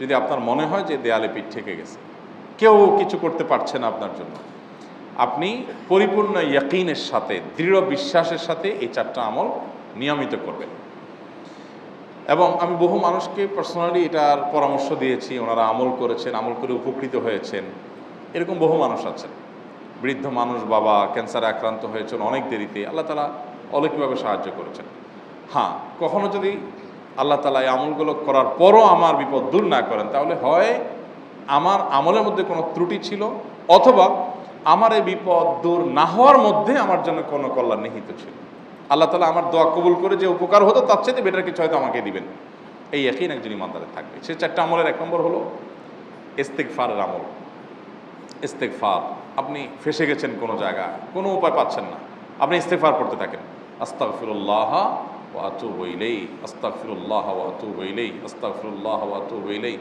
যদি আপনার মনে হয় যে দেয়ালে পিঠ ঠেকে গেছে, কেউ কিছু করতে পারছে না আপনার জন্য, আপনি পরিপূর্ণ ইয়াকিনের সাথে, দৃঢ় বিশ্বাসের সাথে এই 4টা আমল নিয়মিত করবেন। এবং আমি বহু মানুষকে পার্সোনালি এটার পরামর্শ দিয়েছি, ওনারা আমল করেছেন, আমল করে উপকৃত হয়েছেন। এরকম বহু মানুষ আছেন। বৃদ্ধ মানুষ, বাবা ক্যান্সারে আক্রান্ত হয়েছেন অনেক দেরিতে, আল্লাহ তাআলা অলৌকিকভাবে সাহায্য করেছেন। হ্যাঁ, কখনো যদি আল্লাহ তাআলা এই আমলগুলো করার পরও আমার বিপদ দূর না করেন, তাহলে হয় আমার আমলের মধ্যে কোনো ত্রুটি ছিল, অথবা আমার এই বিপদ দূর না হওয়ার মধ্যে আমার জন্য কোনো কল্যাণ নিহিত ছিল। আল্লাহ তাআলা আমার দোয়া কবুল করে যে উপকার হতো তার চাইতে বেটার কিছু হয়তো আমাকে দিবেন, এই ইয়াকিন একজন ইমানদারের থাকবে। সে 4টা আমলের 1 নম্বর হলো ইস্তেগফারের আমল। ইস্তেগফার, আপনি ফেঁসে গেছেন কোনো জায়গায়, কোনো উপায় পাচ্ছেন না, আপনি ইস্তেগফার করতে থাকেন। আস্তাগফিরুল্লাহ ওয়া আতুবু ইলাইহি, আস্তাগফিরুল্লাহ ওয়া আতুবু ইলাইহি, আস্তাগফিরুল্লাহ ওয়া আতুবু ইলাইহি।